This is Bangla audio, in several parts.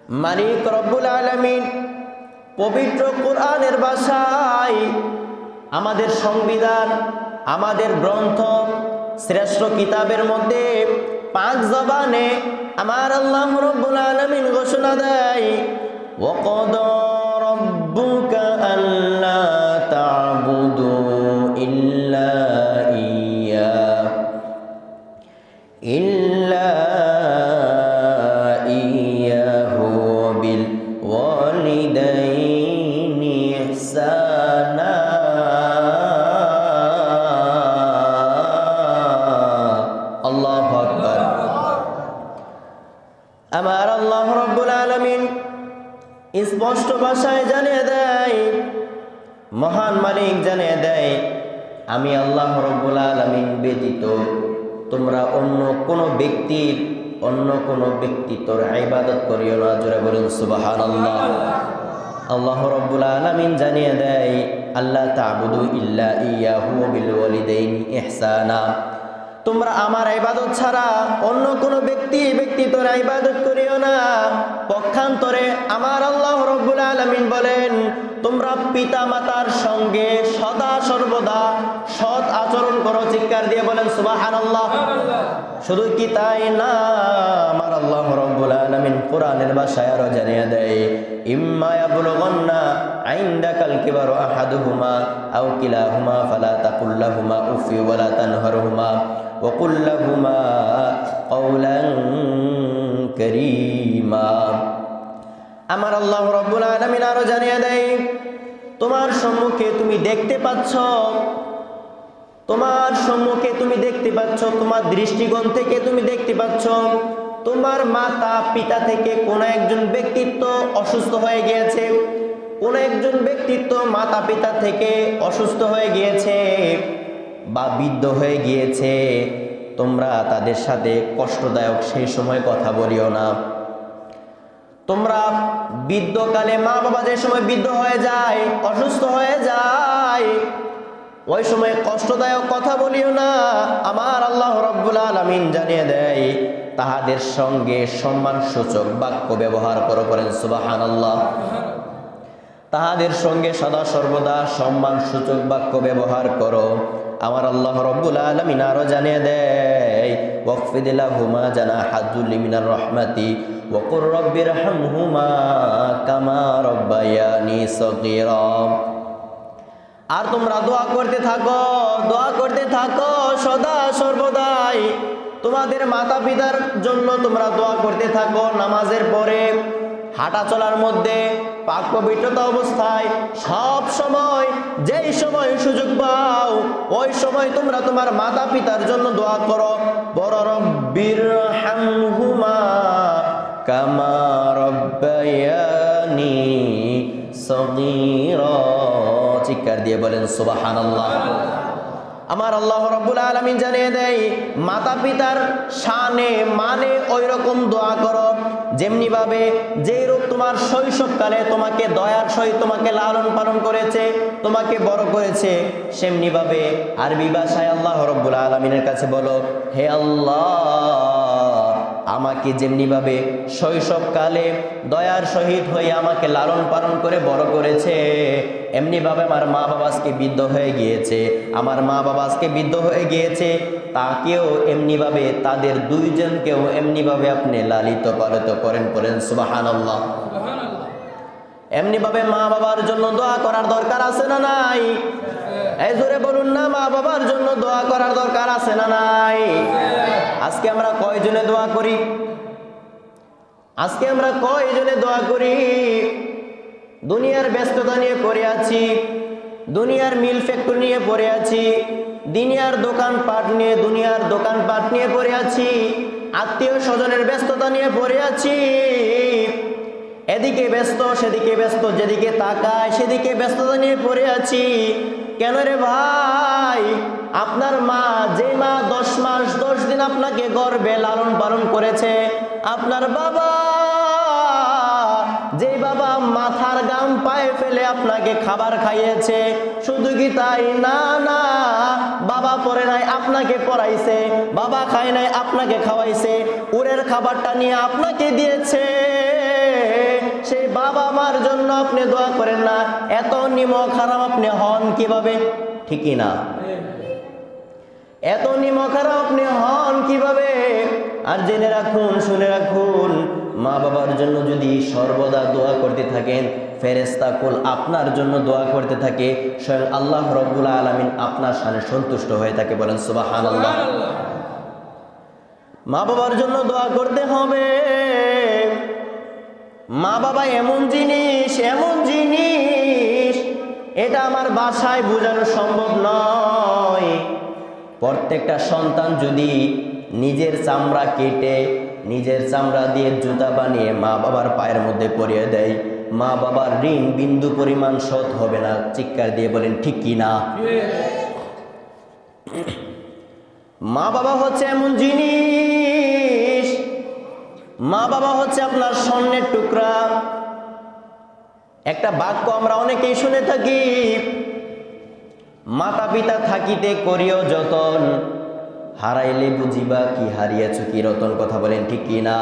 মালিক রব্বুল আলামিন পবিত্র কোরআনের ভাষায় আমাদের সংবিধান, আমাদের গ্রন্থ, শ্রেষ্ঠ কিতাবের মধ্যে পাক জবানে আমার আল্লাহ রব্বুল আলামিন ঘোষণা দেয়, ওয়াকাদা রাব্বুকা আল্লা তা'বুদু ইল্লা ইয়্যাহু বিল ওয়ালিদাইনি ইহসানা। আল্লাহু আকবার। আমার আল্লাহ রাব্বুল আলামিন স্পষ্ট ভাষায় জানিয়ে দেয়, মহান মালিক জানিয়ে দেয়, আমি আল্লাহ রাব্বুল আলামিন ব্যতীত তোমরা অন্য কোনো ব্যক্তির ইবাদত করিও না। জোরে বলুন সুবহানাল্লাহ। আল্লাহ রাব্বুল আলামিন জানিয়ে দেয়, আল্লা তা'বুদু ইল্লা ইয়্যাহু বিল ওয়ালিদাইনি ইহসানা। তোমরা আমার ইবাদত ছাড়া অন্য কোনো ব্যক্তির ইবাদত করিও না। পক্ষান্তরে আমার আল্লাহ রাব্বুল আলামিন বলেন, তোমরা পিতা মাতার সঙ্গে সদা সর্বদা সৎ আচরণ করো। চিৎকার দিয়ে বলেন সুবহানাল্লাহ। শুধু কি তাই না, আমার আল্লাহ রাব্বুল আলামিন কোরআনের ভাষায় আরো জানিয়ে দেয়, ইম্মা ইয়াবলুগান্না ইনদাকাল কিবারু আহাদুহুমা আও কিলাহুমা ফালা তাকুল লাহুমা উফি ওয়ালা তানহারহুমা ওয়া কুল লাহুমা কাওলান কারীমা। আমার আল্লাহ রাব্বুল আলামিন আরো জানিয়ে দেয়, তোমার সম্মুখে তুমি দেখতে পাচ্ছ, তোমার দৃষ্টিকোণ থেকে তুমি দেখতে পাচ্ছ, তোমার মাতা পিতা থেকে কোন একজন ব্যক্তিত্ব অসুস্থ হয়ে গিয়েছে, কোন একজন ব্যক্তিত্ব মাতা পিতা থেকে অসুস্থ হয়ে গিয়েছে বা বৃদ্ধ হয়ে গিয়েছে। তোমরা তাদের সাথে কষ্টদায়ক সেই সময় কথা বলিও না। তোমরা বৃদ্ধকালে মা বাবা যে সময় বৃদ্ধ হয়ে যায়, অসুস্থ হয়ে যায়, ওই সময় কষ্টদায়ক কথা বলিও না। আমার আল্লাহ রাব্বুল আলামিন জানিয়ে দেয়, তাহাদের সঙ্গে সম্মানসূচক বাক্য ব্যবহার করো। করেন সুবহানাল্লাহ। তাহাদের সঙ্গে সদা সর্বদা সম্মানসূচক বাক্য ব্যবহার করো। আমার আল্লাহ রাব্বুল আলামিন আরো জানিয়ে দেয়, ওয়াকফিদ লাহুমা জানাহা যুল্লি মিনার রাহমাতি ওয়া কুর রাব্বিরহামহুমা কামা রাব্বায়ানি সগীরা। আর তোমরা দোয়া করতে থাকো সদা সর্বদাই। তোমাদের মাতা পিতার জন্য তোমরা দোয়া করতে থাকো, নামাজের পরে, হাঁটা চলার মধ্যে, পাক পবিত্রতা অবস্থায়, সব সময়, যেই সময় সুযোগ পাও ওই সময় তোমরা তোমার মাতা পিতার জন্য দোয়া করো। রব্বিরহামহুমা কামা রাব্বায়ানি সগীরা। চিৎকার দিয়ে বলেন সুবহানাল্লাহ। আমার আল্লাহ রাব্বুল আলামিন জানিয়ে দেয়, মাতা পিতার শানে মানে ওই রকম দোয়া করো যেমনি ভাবে, যেই রূপ তোমার শৈশবকালে তোমাকে দয়ার সহিত তোমাকে লালন পালন করেছে, তোমাকে বড় করেছে, সেমনি ভাবে আরবি ভাষায় আল্লাহ রাব্বুল আলামিনের কাছে বলো, হে আল্লাহ, আমাকে যেমনি ভাবে শৈশবকালে দয়ার সহিত হয়ে আমাকে লালন পালন করে বড় করেছে, এমনি ভাবে আমার মা বাবা আজকে বৃদ্ধ হয়ে গিয়েছে, তাকেও এমনি ভাবে, তাদের দুইজনকেও এমনি ভাবে আপনি লালিত পালিত করেন। করেন সুবহানাল্লাহ। এমনি ভাবে মা বাবার জন্য দোয়া করার দরকার আছে না নাই? এই জোরে বলুন না, মা বাবার জন্য দোয়া করার দরকার আছে না নাই? আজকে আমরা কয়জনে দোয়া করি? দুনিয়ার ব্যস্ততা নিয়ে পড়ে আছি, দুনিয়ার মিল ফ্যাক্টরি নিয়ে পড়ে আছি, দুনিয়ার দোকানপাট নিয়ে পড়ে আছি, আত্মীয় স্বজনের ব্যস্ততা নিয়ে পড়ে আছি, এদিকে ব্যস্ত সেদিকে ব্যস্ত, যেদিকে তাকায় সেদিকে ব্যস্ততা নিয়ে পড়ে আছি। কেন রে ভাই? আপনার মা, যে মা 10 মাস 10 দিন আপনাকে গর্ভে লালন পালন করেছে, আপনার বাবা, যে বাবা মাথার গাম পায়ে ফেলে আপনাকে খাবার খাইয়েছে, শুধু কি তাই না, বাবা পড়ে নাই আপনাকে পড়াইছে, বাবা খায় নাই আপনাকে খাওয়াইছে, উরের খাবারটা নিয়ে আপনাকে দিয়েছে। জন্য আপনি দোয়া করেন না, এত নিমক হারাম আপনি হন কিভাবে? ঠিকই না? এত নিমক হারাম আপনি হন কিভাবে? আর জেনে রাখুন, শুনে রাখুন, মা বাবার জন্য যদি সর্বদা দোয়া করতে থাকেন, ফেরেশতা কুল আপনার জন্য দোয়া করতে থাকে, স্বয়ং আল্লাহ রাব্বুল আলামিন আপনার সামনে সন্তুষ্ট হয়ে থাকে। বলেন সুবহানাল্লাহ। মা বাবার জন্য দোয়া করতে হবে। মা বাবা এমন জিনিস, এমন জিনিস, এটা আমার ভাষায় বোঝানো সম্ভব নয়। প্রত্যেকটা সন্তান যদি নিজের চামড়া কেটে, নিজের চামড়া দিয়ে জুতা বানিয়ে মা বাবার পায়ের মধ্যে পরিয়ে দেয়, মা বাবার ঋণ বিন্দু পরিমাণ শোধ হবে না। চিৎকার দিয়ে বলেন ঠিক কি না? মা বাবা হচ্ছে এমন জিনিস, মা বাবা হচ্ছে আপনার স্বর্ণের টুকরা। একটা বাক্য আমরা অনেকেই শুনে থাকি, মাতা পিতা থাকিতে করিও যতন, হারাইলে বুঝিবা কি হারিয়েছ কি রতন। কথা বলেন ঠিক কি না?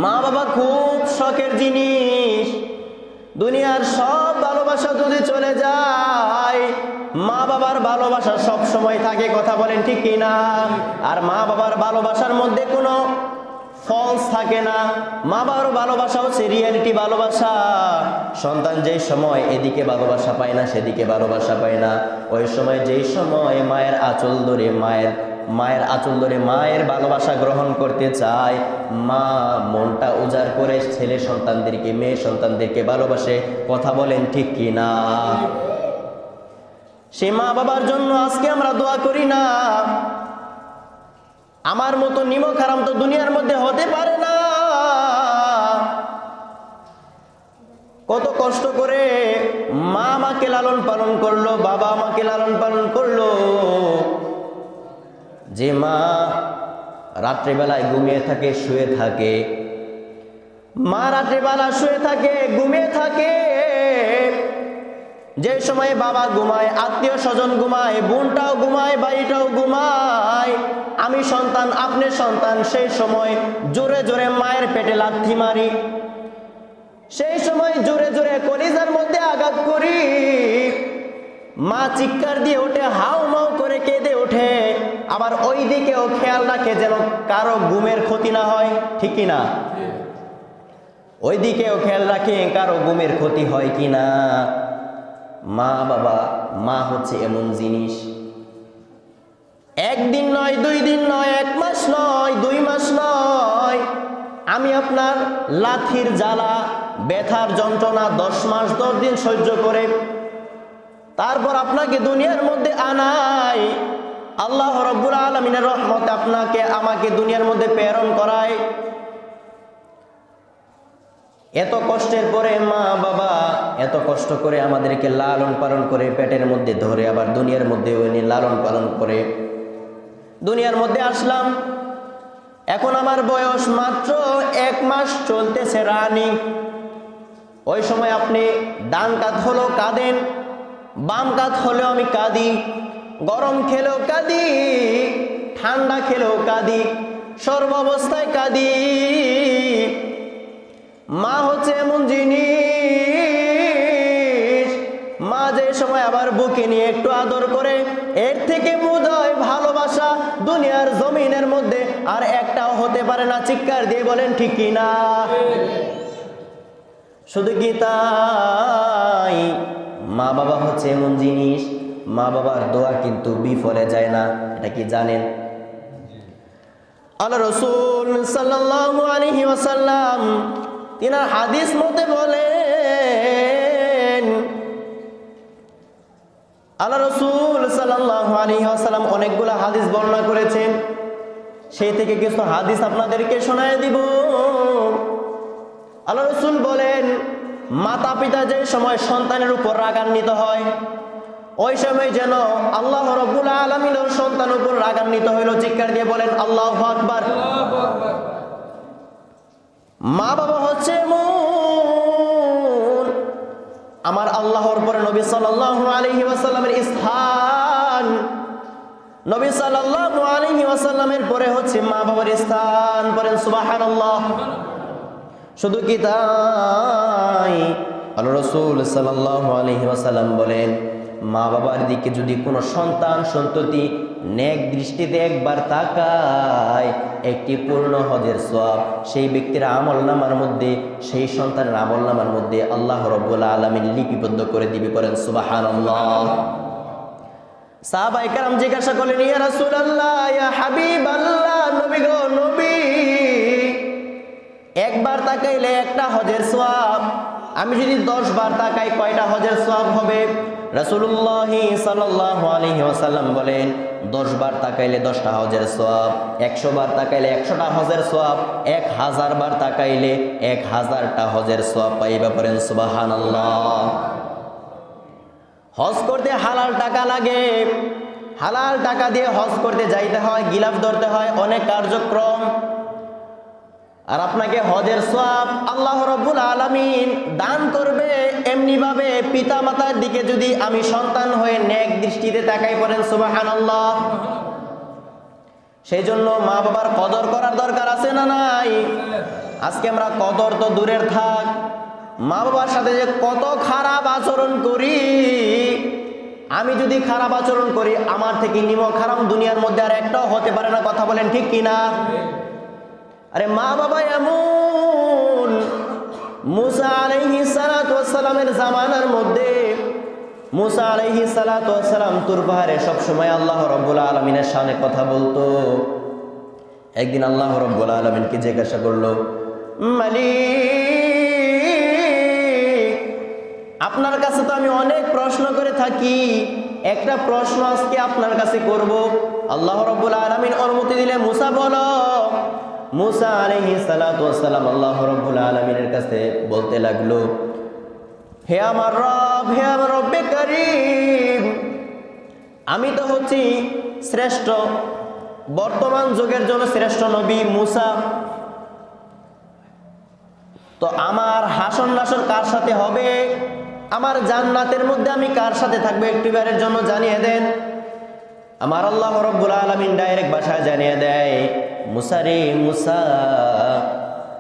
মা বাবা খুব শখের জিনিস। দুনিয়ার সব ভালোবাসা যদি চলে যায়, মা বাবার ভালোবাসা সব সময় থাকে। কথা বলেন ঠিক কি না? আর মা বাবার ভালোবাসার মধ্যে কোনো ফলস থাকে না। মা বাবার ভালোবাসা হচ্ছে রিয়েলিটি ভালোবাসা। সন্তান যেই সময় এদিকে ভালোবাসা পায় না, সেদিকে ভালোবাসা পায় না, ওই সময় যেই সময় মায়ের আঁচল ধরে মায়ের আঁচল ধরে মায়ের ভালোবাসা গ্রহণ করতে চায়, মা মনটা উজাড় করে ছেলে সন্তানদেরকে, মেয়ে সন্তানদেরকে ভালোবাসে। কথা বলেন ঠিক কি না? সে মা বাবার জন্য আজকে আমরা দোয়া করি না। আমার মতো নিমক হারাম তো দুনিয়ার মধ্যে হতে পারে না। কত কষ্ট করে মা আমাকে লালন পালন করলো, বাবা আমাকে লালন পালন করলো। যে মা রাত্রিবেলায় ঘুমিয়ে থাকে, শুয়ে থাকে, মা রাত্রিবেলা শুয়ে থাকে, ঘুমিয়ে থাকে। যে সময় বাবা ঘুমায়, আত্মীয় স্বজন ঘুমায়, বোনটাও ঘুমায়, ভাইটাও ঘুমায়, আমি সন্তান, আপনি সন্তান, সেই সময় জোরে জোরে মায়ের পেটে লাথি মারি, সেই সময় জোরে জোরে কলিজার মধ্যে আঘাত করি। মা চিৎকার দিয়ে ওঠে, হাউ মাউ করে কেঁদে ওঠে। আবার ওই দিকেও খেয়াল রাখে যেন কারো ঘুমের ক্ষতি না হয়। ঠিক কিনা? ওই দিকেও খেয়াল রাখে কারো ঘুমের ক্ষতি হয় কিনা। মা বাবা, মা হচ্ছে এমন জিনিস, একদিন নয়, 2 দিন নয়, 1 মাস নয়, 2 মাস নয়, আমি আপনার লাথির জ্বালা, ব্যথার যন্ত্রণা 10 মাস 10 দিন সহ্য করে তারপর আপনাকে দুনিয়ার মধ্যে আনাই। আল্লাহ রাব্বুল আলামিনের রহমতে আপনাকে আমাকে দুনিয়ার মধ্যে প্রেরণ করায়। এত কষ্টের পরে মা বাবা এত কষ্ট করে আমাদেরকে লালন পালন করে, পেটের মধ্যে ধরে আবার দুনিয়ার মধ্যে উনি লালন পালন করে দুনিয়ার মধ্যে আসলাম। এখন আমার বয়স মাত্র 1 মাস চলতেছে, রানিং। ওই সময় আপনি ডান কাত হলেও কাঁদেন, বাম কাত হলেও আমি কাঁদি, গরম খেলেও কাঁদি, ঠান্ডা খেলেও কাঁদি, সর্বাবস্থায় কাঁদি। মা হচ্ছে এমন জিনিস, মা যে সময় আবার বুকে নিয়ে একটু আদর করে, এর থেকে বোঝায় ভালোবাসা দুনিয়ার জমিনের মধ্যে আর একটাও হতে পারে না। চিৎকার দিয়ে বলেন ঠিক কি না? শুধু কি তাই, মা বাবা হচ্ছে এমন জিনিস, মা বাবার দোয়া কিন্তু বিফলে যায় না। এটা কি জানেন? আল্লাহ রাসূল সাল্লাল্লাহু আলাইহি ওয়াসাল্লাম তিনার হাদিস মতে বলেন, আল্লাহ রাসূল সাল্লাল্লাহু আলাইহি ওয়াসাল্লাম অনেকগুলো হাদিস বর্ণনা করেছেন। সেই থেকে কিছু হাদিস আপনাদেরকে শোনায় দিব। আল্লাহ রাসূল বলেন, মাতা পিতা যে সময় সন্তানের উপর রাগান্বিত হয়, ওই সময় যেন আল্লাহ রাব্বুল আলামিনের সন্তানের উপর রাগান্বিত হইল। চিৎকার দিয়ে বলেন আল্লাহু আকবার। মা বাবা হচ্ছে এমন, আমার আল্লাহর পরে নবী সাল্লাল্লাহু আলাইহি ওয়াসাল্লামের স্থান, নবী সাল্লাল্লাহু আলাইহি ওয়াসাল্লামের পরে হচ্ছে মা বাবার স্থান। বলেন সুবহানাল্লাহ। শুধু কি তাই, আল্লাহ রাসূল সাল্লাল্লাহু আলাইহি ওয়াসাল্লাম বলেন, মা বাবার দিকে যদি কোনো সন্তান সন্ততি নেক দৃষ্টিতে একবার তাকায়, একটি পূর্ণ হজের সওয়াব সেই ব্যক্তির আমলনামার মধ্যে, সেই সন্তানের আমলনামার মধ্যে আল্লাহ রাব্বুল আলামিন লিপিবদ্ধ করে দিবে। পড়েন সুবহানাল্লাহ। সাহাবায়ে কেরাম জিজ্ঞাসা করলেন, ইয়া রাসূলুল্লাহ, ইয়া হাবিবাল্লাহ, নবী গো নবী, একবার তাকাইলে একটা হজের সওয়াব, আমি যদি 10 বার তাকাই কয়টা হজের সওয়াব হবে? রাসূলুল্লাহ সাল্লাল্লাহু আলাইহি ওয়াসাল্লাম বলেন, 10 বার তাকাইলে 10টা হজের সওয়াব, 100 বার তাকাইলে 100টা হজের সওয়াব, 1000 বার তাকাইলে 1000টা হজের সওয়াব পাইবা। পড়েন সুবহানাল্লাহ। হজ করতে হালাল টাকা লাগে, হালাল টাকা দিয়ে হজ করতে যাইতে হয়, গিলাফ ধরতে হয়, অনেক কার্যক্রম। আর আপনাকে হজের সওয়াব আল্লাহ রাব্বুল আলামিন দান করবে এমনি ভাবে, পিতা মাতার দিকে যদি আমি সন্তান হয়ে নেক দৃষ্টিতে তাকাই। পড়েন সুবহানাল্লাহ। সেই জন্য মা বাবার কদর করার দরকার আছে না নাই? আজকে আমরা কদর তো দূরের থাক, মা বাবার সাথে যে কত খারাপ আচরণ করি। আমি যদি খারাপ আচরণ করি, আমার থেকে নিমক হারাম দুনিয়ার মধ্যে আর একটাও হতে পারে না। কথা বলেন ঠিক কিনা? আরে মা বাবা এমন, মুসা আলাইহিস সালাতু ওয়াস সালামের জামানার মধ্যে, মুসা আলাইহিস সালাতু ওয়াস সালাম তুর পাহাড়ে সব সময় আল্লাহ রাব্বুল আলামিনের শানে কথা বলতো। একদিন আল্লাহ রাব্বুল আলামিনকে জিজ্ঞাসা করলো, মালিক, আপনার কাছে তো আমি অনেক প্রশ্ন করে থাকি, একটা প্রশ্ন আজকে আপনার কাছে করব। আল্লাহ রাব্বুল আলামিন অনুমতি দিলে, মুসা বলো। মুসা আলাইহিস সালাতু ওয়াস সালাম আল্লাহ রাব্বুল আলামিনের কাছে বলতে লাগলো, হে আমার রব, হে আমার রব্বে কারীম, আমি তো হচ্ছি শ্রেষ্ঠ, বর্তমান যুগের জন্য শ্রেষ্ঠ নবী মুসা। তো আমার হাসর নাসর কার সাথে হবে? আমার জান্নাতের মধ্যে আমি কার সাথে থাকবো? একটিবারের জন্য জানিয়ে দেন। আমার আল্লাহ রাব্বুল আলামিন ডাইরেক্ট ভাষায় জানিয়ে দেয়, মুসা রে মুসা,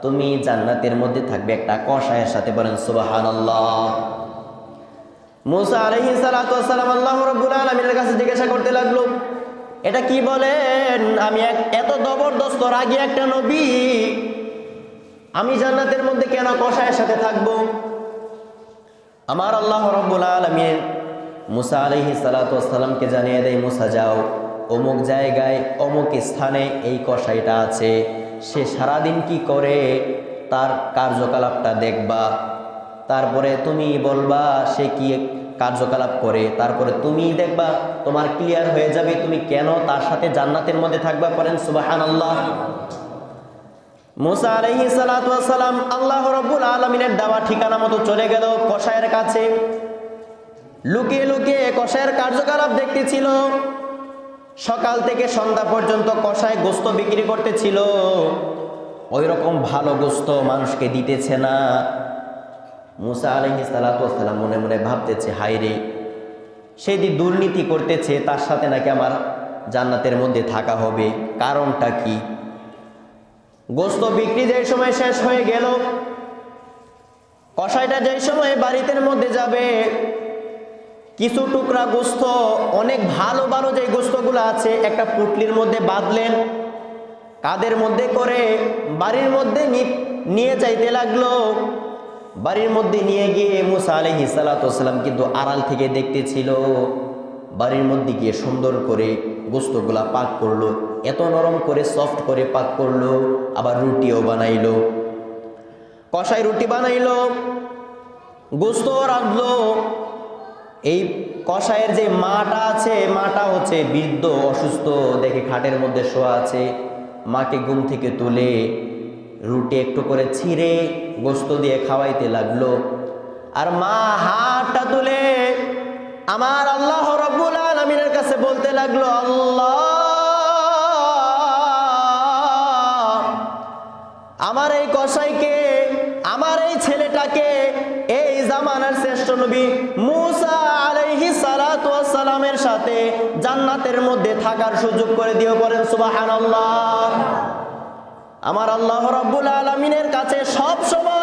তুমি জান্নাতের মধ্যে থাকবে একটা কসাইয়ের সাথে। বলেন সুবহানাল্লাহ। মুসা আলাইহিস সালাতু ওয়াস সালাম আল্লাহ রাব্বুল আলামিনের কাছে জিজ্ঞাসা করতে লাগলো, এটা কি বলেন? আমি এত জবরদস্ত রাগী একটা নবী, আমি জান্নাতের মধ্যে কেন কসাইয়ের সাথে থাকবো? আমার আল্লাহ রাব্বুল আলামিন মুসা আলাইহিস সালাতু ওয়াস সালামকে জানিয়ে দেয়, মুসা যাও, অমুক জায়গায় অমুক স্থানে এই কসাইটা আছে, সে সারাদিন কি করে তার কার্যকলাপটা দেখবা, তারপরে তুমি বলবা সে কি কার্যকলাপ করে, তারপরে তুমি দেখবা, তোমার ক্লিয়ার হয়ে যাবে তুমি কেন তার সাথে জান্নাতের মধ্যে থাকবা। পড়েন সুবহানাল্লাহ। মুসা আলাইহিস সালাতু ওয়াস সালাম আল্লাহ রাব্বুল আলামিনের দেওয়া ঠিকানা মতো চলে গেল কসাইয়ের কাছে। লুকিয়ে লুকিয়ে কসাইয়ের কার্যকলাপ দেখতেছিল। সকাল থেকে সন্ধ্যা পর্যন্ত কসাই গোস্ত বিক্রি করতেছিল, ওই রকম ভালো গোস্ত মানুষকে দিতেছে না। মুসা আলাইহিস সালাতু ওয়াস সালাম মনে মনে ভাবতেছে, হায়রে, সে যে দুর্নীতি করতেছে তার সাথে নাকি আমার জান্নাতের মধ্যে থাকা হবে, কারণটা কি? গোস্ত বিক্রি যে সময় শেষ হয়ে গেল, কসাইটা যে সময় বাড়িতে মধ্যে যাবে, কিছু টুকরা গোস্ত, অনেক ভালো ভালো যে গোস্তগুলো আছে, একটা পুটলির মধ্যে বাঁধলেন, কাদের মধ্যে করে বাড়ির মধ্যে নিয়ে যাইতে লাগলো। বাড়ির মধ্যে নিয়ে গিয়ে মুসা আলাইহিস সালাতু ওয়াস সালাম কিন্তু আড়াল থেকে দেখতেছিল। বাড়ির মধ্যে গিয়ে সুন্দর করে গোস্তগুলা পাক করলো, এত নরম করে সফট করে পাক করলো, আবার রুটিও বানাইলো। কসাই রুটি বানাইলো, গোস্ত রাঁধলো। এই কসাইয়ের যে মাটা আছে, মাটা হচ্ছে বৃদ্ধ, অসুস্থ, দেখে খাটের মধ্যে শোয়া আছে। মাকে ঘুম থেকে তুলে রুটি একটু করে ছিঁড়ে গোস্ত দিয়ে খাওয়াইতে লাগলো। আর মা হাতটা তুলে আমার আল্লাহ রাব্বুল আলামিনের কাছে বলতে লাগলো, আল্লাহ, আমার এই কসাইকে, আমার এই ছেলেটাকে এই জামানার শ্রেষ্ঠ নবী মুসা আলাইহিস সালাতু ওয়াস সালামের সাথে জান্নাতের মধ্যে থাকার সুযোগ করে দিও। বলেন সুবহানাল্লাহ। আমার আল্লাহ রাব্বুল আলামিনের কাছে সব সময়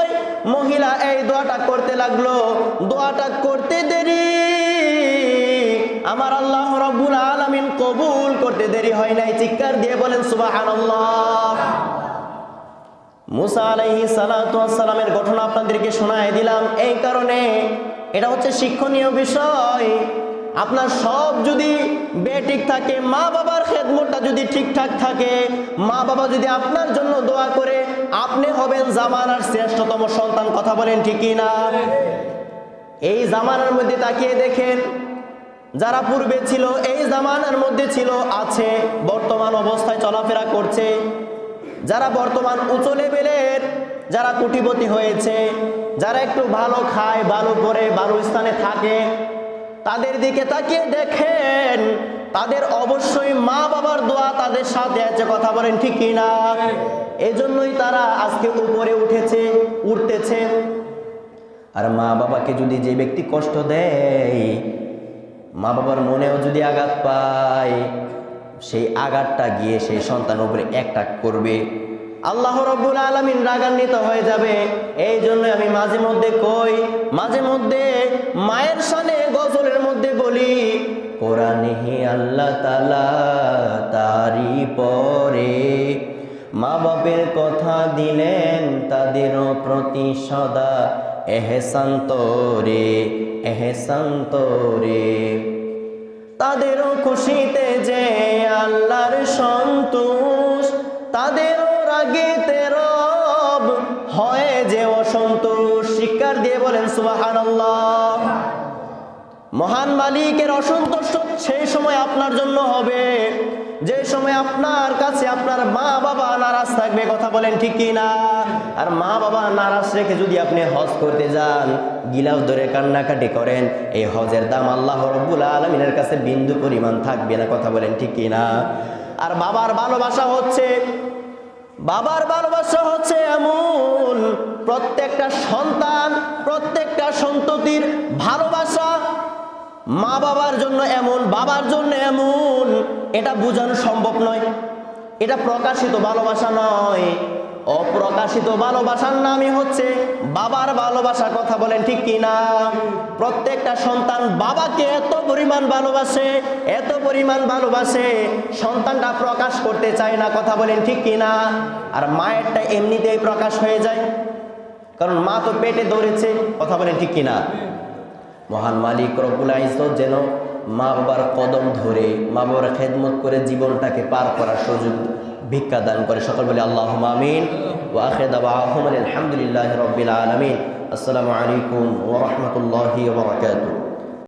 লাগলো, দোয়াটা করতে দেরি, আমার আল্লাহ রাব্বুল আলামিন কবুল করতে দেরি হয় নাই। চিৎকার দিয়ে বলেন সুবহানাল্লাহ। মুসা আলাইহিস সালাতু ওয়াস সালামের ঘটনা আপনাদেরকে শোনায় দিলাম এই কারণে, এটা হচ্ছে শিক্ষণীয় বিষয়। আপনার সব যদি বেঠিক থাকে, মা বাবার খেদমতটা যদি ঠিকঠাক থাকে, মা বাবা যদি আপনার জন্য দোয়া করে, আপনি হবেন জামানার শ্রেষ্ঠতম সন্তান। কথা বলেন ঠিক কি না? এই জামানার মধ্যে তাকিয়ে দেখেন, যারা পূর্বে ছিল এই জামানার মধ্যে ছিল, আছে, বর্তমান অবস্থায় চলাফেরা করছে, যারা বর্তমান উচ্চ লেভেলের, যারা কোটিপতি হয়েছে, যারা একটু ভালো খায়, ভালো পরে, ভালো স্থানে থাকে, তাদের দিকে তাকিয়ে দেখেন, তাদের অবশ্যই মা বাবার দোয়া তাদের সাথে আছে। কথা বলেন ঠিক কি না? এই জন্যই তারা আজকে উপরে উঠতেছে। আর মা বাবাকে যদি যে ব্যক্তি কষ্ট দেয়, মা বাবার মনেও যদি আঘাত পায়, সেই আঘাতটা গিয়ে সেই সন্তানের উপরে অ্যাটাক করবে, আল্লাহ রাব্বুল আলামিন রাগান্বিত হয়ে যাবে। এই জন্য আমি মাঝে মধ্যে কই, মাঝে মধ্যে মায়ের শানে গজলের মধ্যে বলি, কোরআনে আল্লাহ তাআলা তারি পরে মা বাপের কথা দিলেন, তাদের প্রতি সদা এহসান তোরে, এহসান তোরে। তাদেরও খুশিতে যে আল্লাহর সন্তোষ, তাদেরও রাগেতে রব হয় যে অসন্তোষ। শিকার দিয়ে বলেন সুবহানাল্লাহ। মহান মালিকের অসন্তোষ সেই সময় আপনার জন্য হবে যে সময় আপনার কাছে আপনার মা বাবা নারাজ থাকবে। কথা বলেন ঠিক কি না? আর মা বাবা নারাজ রেখে যদি আপনি হজ করতে যান, গিলাফ ধরে কান্নাকাটি করেন, এই হজের দাম আল্লাহ রাব্বুল আলামিনের কাছে বিন্দু পরিমাণ থাকবে না। কথা বলেন ঠিক কি না? আর বাবার ভালোবাসা হচ্ছে এমন, প্রত্যেকটা সন্তান, প্রত্যেকটা সন্ততির ভালোবাসা মা বাবার জন্য এমন, বাবার জন্য এমন, এটা বোঝানো সম্ভব নয়। এটা প্রকাশিত ভালোবাসা নয়, অপ্রকাশিত ভালোবাসার নামই হচ্ছে বাবার ভালোবাসা। কথা বলেন ঠিক কি না? প্রত্যেকটা সন্তান বাবাকে এত পরিমাণ ভালোবাসে, সন্তানটা প্রকাশ করতে চায় না। কথা বলেন ঠিক কি না? আর মায়েরটা এমনিতেই প্রকাশ হয়ে যায়, কারণ মা তো পেটে ধরেছে। কথা বলেন ঠিক কি না? মহান মালিক রব্বুল ইজ্জত যেন মা বাবার কদম ধরে, মা বাবার খেদমত করে জীবনটাকে পার করার সুযোগ ভিক্ষা দান করে। সকল বলে আল্লাহুম্মা আমিন। ওয়া আখিরু দাওয়াহুম আলহামদুলিল্লাহি রাব্বিল আলামিন। আসসালামু আলাইকুম ওয়া রাহমাতুল্লাহি ওয়া বারাকাতুহু।